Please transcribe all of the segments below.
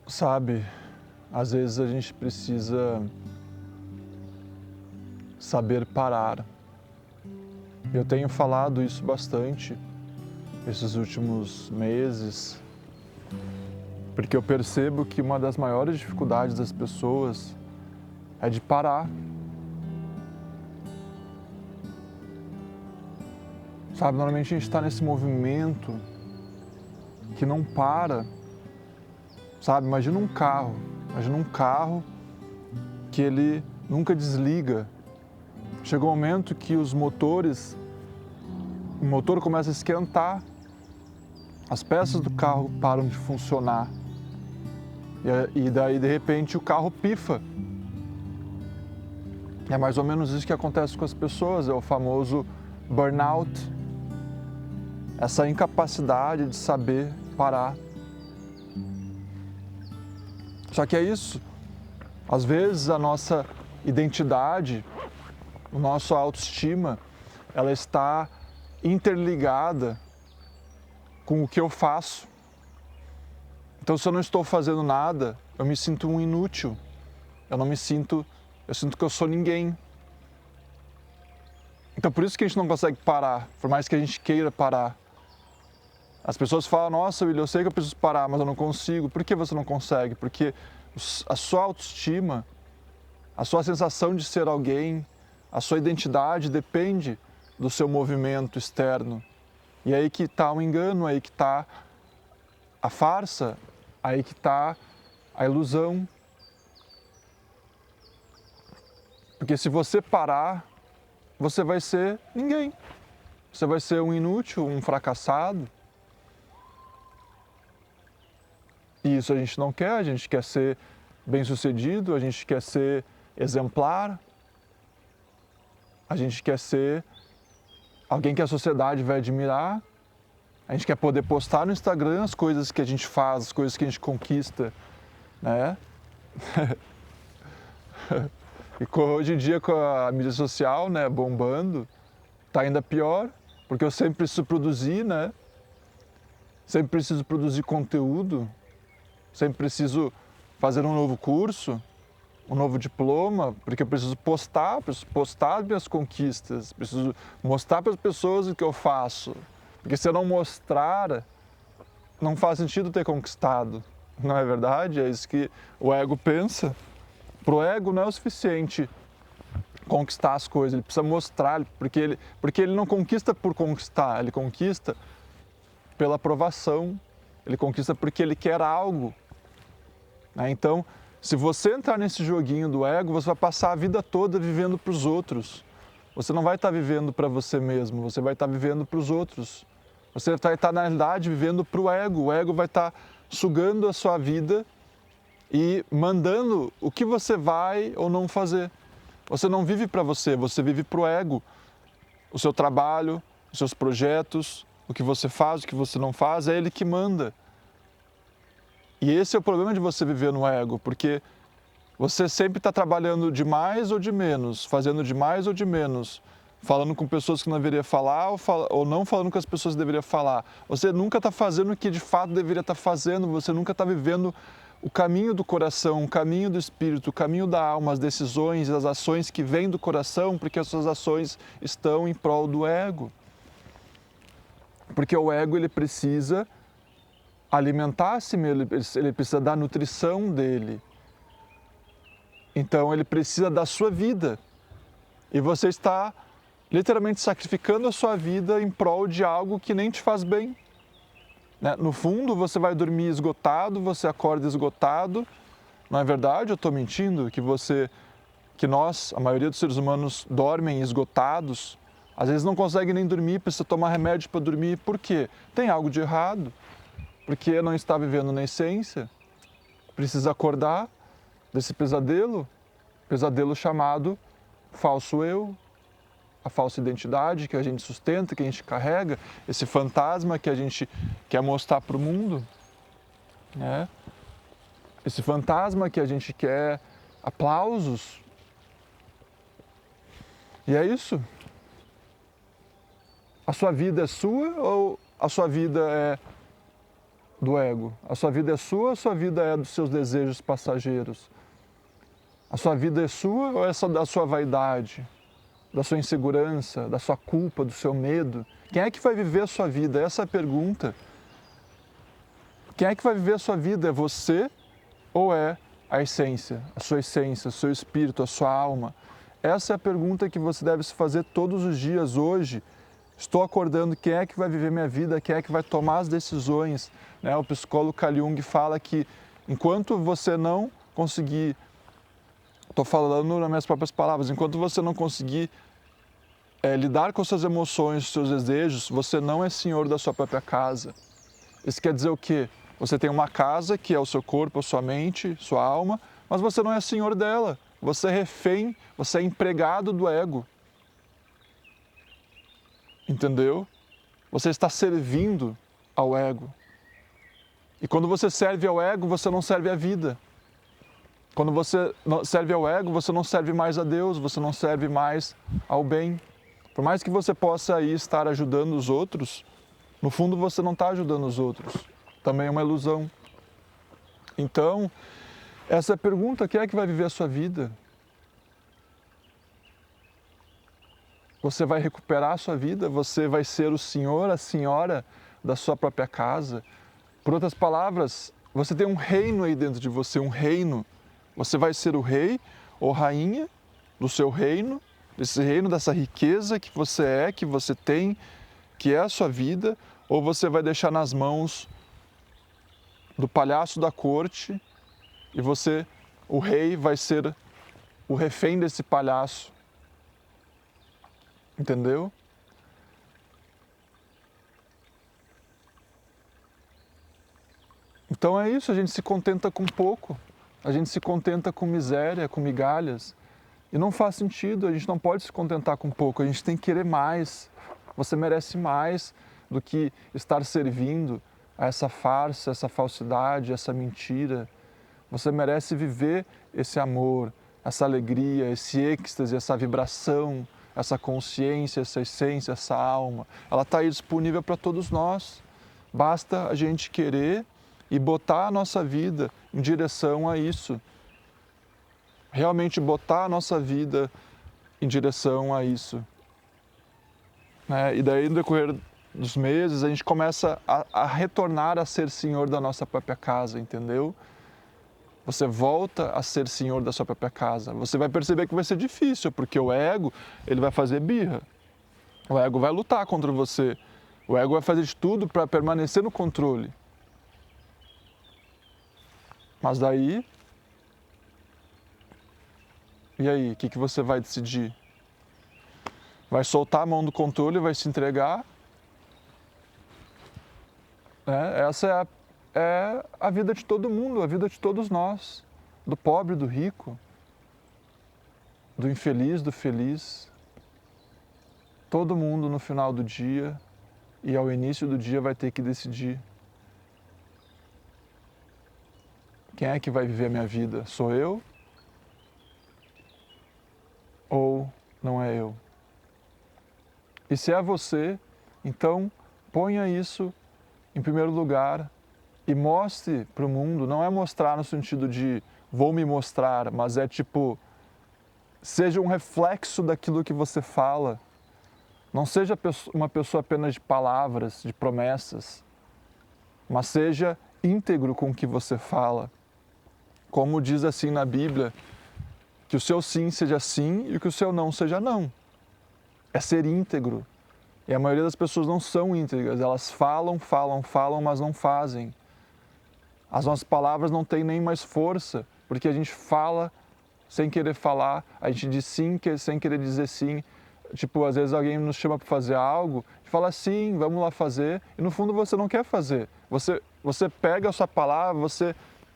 Sabe, às vezes a gente precisa saber parar. Eu tenho falado isso bastante esses últimos meses, porque eu percebo que uma das maiores dificuldades das pessoas é de parar. Sabe, normalmente a gente está nesse movimento que não para. Sabe, imagina um carro que ele nunca desliga. Chega um momento que o motor começa a esquentar, as peças do carro param de funcionar e daí de repente o carro pifa. É mais ou menos isso que acontece com as pessoas, é o famoso burnout, essa incapacidade de saber parar. Só que é isso, às vezes a nossa identidade, a nossa autoestima, ela está interligada com o que eu faço. Então, se eu não estou fazendo nada, eu me sinto um inútil. Eu sinto que eu sou ninguém. Então, por isso que a gente não consegue parar, por mais que a gente queira parar. As pessoas falam, nossa, William, eu sei que eu preciso parar, mas eu não consigo. Por que você não consegue? Porque a sua autoestima, a sua sensação de ser alguém, a sua identidade depende do seu movimento externo. E aí que está o engano, aí que está a farsa, aí que está a ilusão. Porque se você parar, você vai ser ninguém. Você vai ser um inútil, um fracassado. E isso a gente não quer, a gente quer ser bem-sucedido, a gente quer ser exemplar, a gente quer ser alguém que a sociedade vai admirar, a gente quer poder postar no Instagram as coisas que a gente faz, as coisas que a gente conquista, né? E hoje em dia com a mídia social, né, bombando, tá ainda pior, porque eu sempre preciso produzir, né? Sempre preciso produzir conteúdo, sempre preciso fazer um novo curso, um novo diploma, porque eu preciso postar as minhas conquistas, preciso mostrar para as pessoas o que eu faço. Porque se eu não mostrar, não faz sentido ter conquistado. Não é verdade? É isso que o ego pensa. Para o ego não é o suficiente conquistar as coisas, ele precisa mostrar, porque ele não conquista por conquistar, ele conquista pela aprovação, ele conquista porque ele quer algo. Então, se você entrar nesse joguinho do ego, você vai passar a vida toda vivendo para os outros. Você não vai estar vivendo para você mesmo, você vai estar vivendo para os outros. Você vai estar, na realidade, vivendo para o ego vai estar sugando a sua vida e mandando o que você vai ou não fazer. Você não vive para você, você vive para o ego. O seu trabalho, os seus projetos, o que você faz, o que você não faz, é ele que manda. E esse é o problema de você viver no ego, porque você sempre está trabalhando de mais ou de menos, fazendo de mais ou de menos, falando com pessoas que não deveria falar ou não falando com as pessoas que deveria falar. Você nunca está fazendo o que de fato deveria estar fazendo, você nunca está vivendo o caminho do coração, o caminho do espírito, o caminho da alma, as decisões, as ações que vêm do coração, porque as suas ações estão em prol do ego. Porque o ego ele precisa alimentar a si mesmo, ele precisa da nutrição dele. Então ele precisa da sua vida. E você está literalmente sacrificando a sua vida em prol de algo que nem te faz bem. No fundo, você vai dormir esgotado, você acorda esgotado. Não é verdade? Eu estou mentindo? Que nós, a maioria dos seres humanos, dormem esgotados. Às vezes não consegue nem dormir, precisa tomar remédio para dormir. Por quê? Tem algo de errado. Porque não está vivendo na essência. Precisa acordar desse pesadelo chamado falso eu, a falsa identidade que a gente sustenta, que a gente carrega, esse fantasma que a gente quer mostrar para o mundo, né? Esse fantasma que a gente quer aplausos. E é isso. A sua vida é sua ou a sua vida é do ego? A sua vida é sua ou a sua vida é dos seus desejos passageiros? A sua vida é sua ou é só da sua vaidade, da sua insegurança, da sua culpa, do seu medo? Quem é que vai viver a sua vida? Essa é a pergunta. Quem é que vai viver a sua vida? É você ou é a essência, o seu espírito, a sua alma? Essa é a pergunta que você deve se fazer todos os dias. Hoje, estou acordando, quem é que vai viver minha vida? Quem é que vai tomar as decisões? Né? O psicólogo Carl Jung fala que enquanto você não conseguir, estou falando nas minhas próprias palavras, enquanto você não conseguir lidar com suas emoções, seus desejos, você não é senhor da sua própria casa. Isso quer dizer o quê? Você tem uma casa que é o seu corpo, a sua mente, sua alma, mas você não é senhor dela. Você é refém, você é empregado do ego. Entendeu? Você está servindo ao ego. E quando você serve ao ego, você não serve à vida. Quando você serve ao ego, você não serve mais a Deus, você não serve mais ao bem. Por mais que você possa aí estar ajudando os outros, no fundo você não está ajudando os outros. Também é uma ilusão. Então, essa é a pergunta: quem é que vai viver a sua vida? Você vai recuperar a sua vida? Você vai ser o senhor, a senhora da sua própria casa? Por outras palavras, você tem um reino aí dentro de você, um reino. Você vai ser o rei ou rainha do seu reino, desse reino, dessa riqueza que você é, que você tem, que é a sua vida, ou você vai deixar nas mãos do palhaço da corte e você, o rei, vai ser o refém desse palhaço. Entendeu? Então é isso, a gente se contenta com pouco, a gente se contenta com miséria, com migalhas. E não faz sentido, a gente não pode se contentar com pouco, a gente tem que querer mais. Você merece mais do que estar servindo a essa farsa, essa falsidade, essa mentira. Você merece viver esse amor, essa alegria, esse êxtase, essa vibração, essa consciência, essa essência, essa alma. Ela está aí disponível para todos nós. Basta a gente querer e botar a nossa vida em direção a isso. Realmente botar a nossa vida em direção a isso. Né? E daí, no decorrer dos meses, a gente começa a retornar a ser senhor da nossa própria casa, entendeu? Você volta a ser senhor da sua própria casa. Você vai perceber que vai ser difícil, porque o ego, ele vai fazer birra. O ego vai lutar contra você. O ego vai fazer de tudo para permanecer no controle. Mas daí... E aí, o que você vai decidir? Vai soltar a mão do controle, vai se entregar? Essa é a vida de todo mundo, a vida de todos nós. Do pobre, do rico, do infeliz, do feliz. Todo mundo no final do dia e ao início do dia vai ter que decidir: quem é que vai viver a minha vida? Sou eu? Ou não é eu? E se é você, então ponha isso em primeiro lugar e mostre para o mundo. Não é mostrar no sentido de vou me mostrar, mas é tipo, seja um reflexo daquilo que você fala. Não seja uma pessoa apenas de palavras, de promessas, mas seja íntegro com o que você fala. Como diz assim na Bíblia, que o seu sim seja sim e que o seu não seja não. É ser íntegro. E a maioria das pessoas não são íntegras, elas falam, mas não fazem. As nossas palavras não têm nem mais força, porque a gente fala sem querer falar, a gente diz sim sem querer dizer sim. Tipo, às vezes alguém nos chama para fazer algo e fala sim, vamos lá fazer, e no fundo você não quer fazer. Você pega a sua palavra,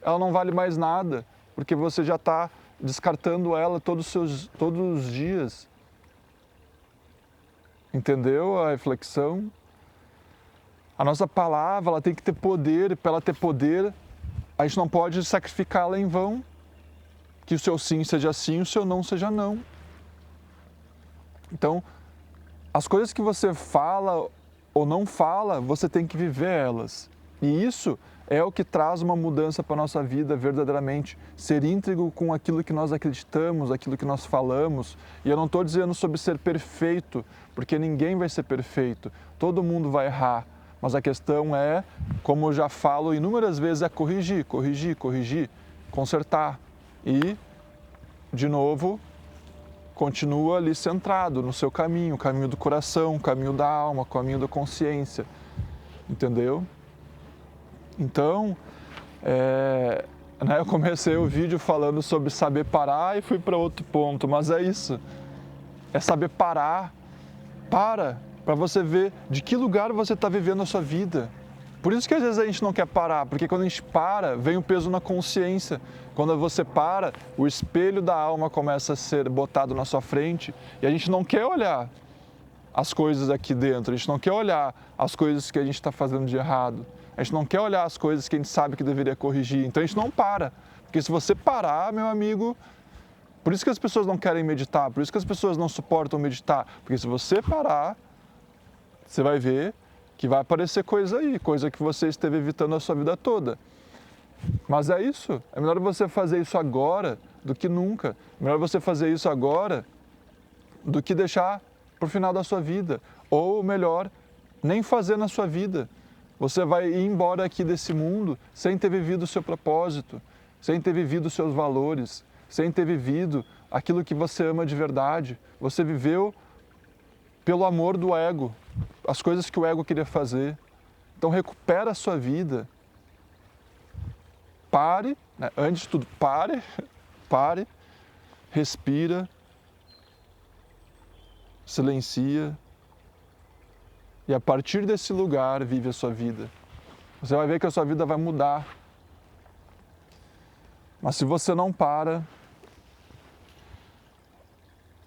ela não vale mais nada, porque você já está descartando ela todos os dias. Entendeu a reflexão? A nossa palavra, ela tem que ter poder, e para ela ter poder, a gente não pode sacrificá-la em vão. Que o seu sim seja sim, o seu não seja não. Então, as coisas que você fala ou não fala, você tem que viver elas. E isso é o que traz uma mudança para a nossa vida verdadeiramente. Ser íntegro com aquilo que nós acreditamos, aquilo que nós falamos. E eu não estou dizendo sobre ser perfeito, porque ninguém vai ser perfeito, todo mundo vai errar. Mas a questão é, como eu já falo inúmeras vezes, é corrigir, consertar. E, de novo, continua ali centrado no seu caminho, o caminho do coração, o caminho da alma, o caminho da consciência. Entendeu? Então, eu comecei o vídeo falando sobre saber parar e fui para outro ponto, mas é isso. É saber parar. Para você ver de que lugar você está vivendo a sua vida. Por isso que às vezes a gente não quer parar, porque quando a gente para, vem o peso na consciência. Quando você para, o espelho da alma começa a ser botado na sua frente e a gente não quer olhar as coisas aqui dentro, a gente não quer olhar as coisas que a gente está fazendo de errado, a gente não quer olhar as coisas que a gente sabe que deveria corrigir, então a gente não para. Porque se você parar, meu amigo, por isso que as pessoas não querem meditar, por isso que as pessoas não suportam meditar, porque se você parar, você vai ver que vai aparecer coisa aí, coisa que você esteve evitando a sua vida toda. Mas é isso, é melhor você fazer isso agora do que nunca. É melhor você fazer isso agora do que deixar para o final da sua vida. Ou melhor, nem fazer na sua vida. Você vai ir embora aqui desse mundo sem ter vivido o seu propósito, sem ter vivido os seus valores, sem ter vivido aquilo que você ama de verdade. Você viveu pelo amor do ego, as coisas que o ego queria fazer. Então recupera a sua vida. Pare, né? Antes de tudo, pare, respira, silencia e a partir desse lugar vive a sua vida. Você vai ver que a sua vida vai mudar. Mas se você não para,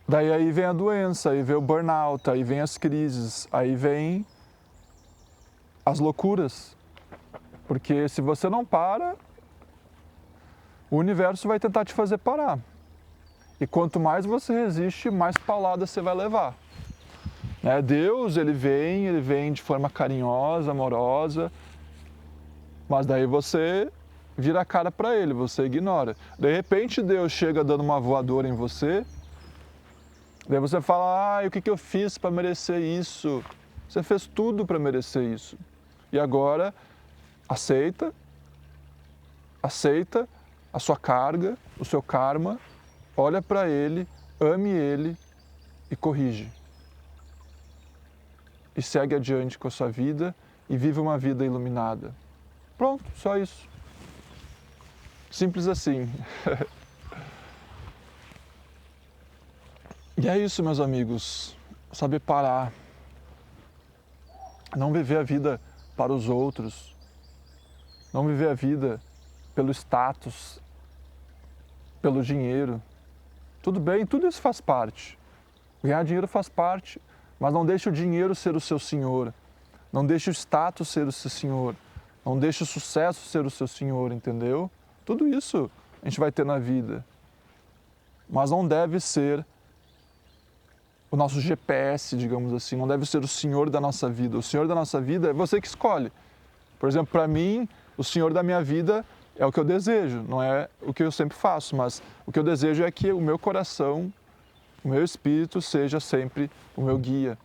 daí aí vem a doença, aí vem o burnout, aí vem as crises, aí vem as loucuras. Porque se você não para, o universo vai tentar te fazer parar. E quanto mais você resiste, mais paulada você vai levar. Deus, ele vem de forma carinhosa, amorosa, mas daí você vira a cara para ele, você ignora. De repente Deus chega dando uma voadora em você, daí você fala, o que eu fiz para merecer isso? Você fez tudo para merecer isso. E agora, aceita a sua carga, o seu karma, olha para ele, ame ele e corrige. E segue adiante com a sua vida e vive uma vida iluminada. Pronto, só isso. Simples assim. E é isso, meus amigos. Saber parar. Não viver a vida para os outros. Não viver a vida pelo status, pelo dinheiro. Tudo bem, tudo isso faz parte. Ganhar dinheiro faz parte, mas não deixe o dinheiro ser o seu senhor. Não deixe o status ser o seu senhor. Não deixe o sucesso ser o seu senhor, entendeu? Tudo isso a gente vai ter na vida. Mas não deve ser o nosso GPS, digamos assim. Não deve ser o senhor da nossa vida. O senhor da nossa vida é você que escolhe. Por exemplo, para mim, o senhor da minha vida é o que eu desejo, não é o que eu sempre faço, mas o que eu desejo é que o meu coração, o meu espírito seja sempre o meu guia.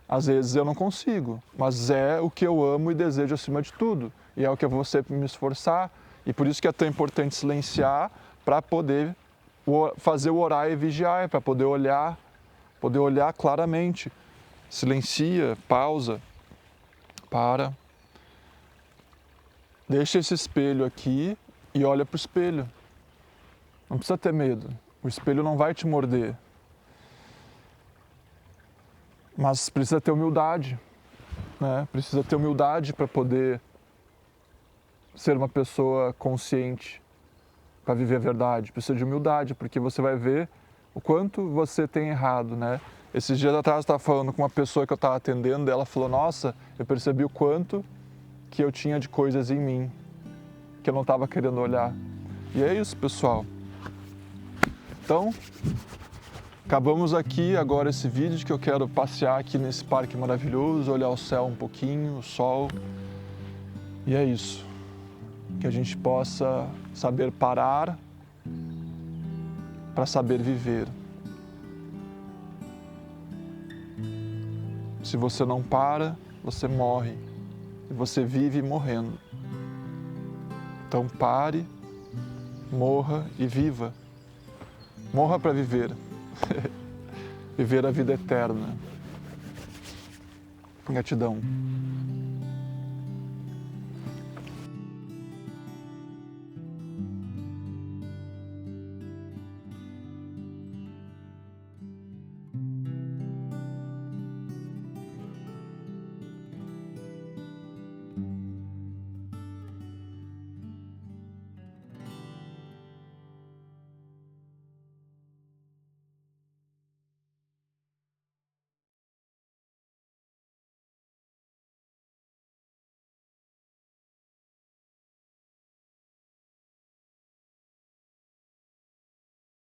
Às vezes eu não consigo, mas é o que eu amo e desejo acima de tudo. E é o que eu vou sempre me esforçar. E por isso que é tão importante silenciar para poder fazer o orar e vigiar, para poder olhar claramente. Silencia, pausa, para. Deixa esse espelho aqui e olha para o espelho. Não precisa ter medo. O espelho não vai te morder. Mas precisa ter humildade, né? Precisa ter humildade para poder ser uma pessoa consciente, para viver a verdade. Precisa de humildade, porque você vai ver o quanto você tem errado, né? Esses dias atrás eu estava falando com uma pessoa que eu estava atendendo, e ela falou, nossa, eu percebi o quanto que eu tinha de coisas em mim, que eu não estava querendo olhar. E é isso, pessoal. Então, acabamos aqui agora esse vídeo que eu quero passear aqui nesse parque maravilhoso, olhar o céu um pouquinho, o sol. E é isso. Que a gente possa saber parar para saber viver. Se você não para, você morre. E você vive morrendo. Então pare, morra e viva. Morra para viver. Viver a vida eterna. Gratidão.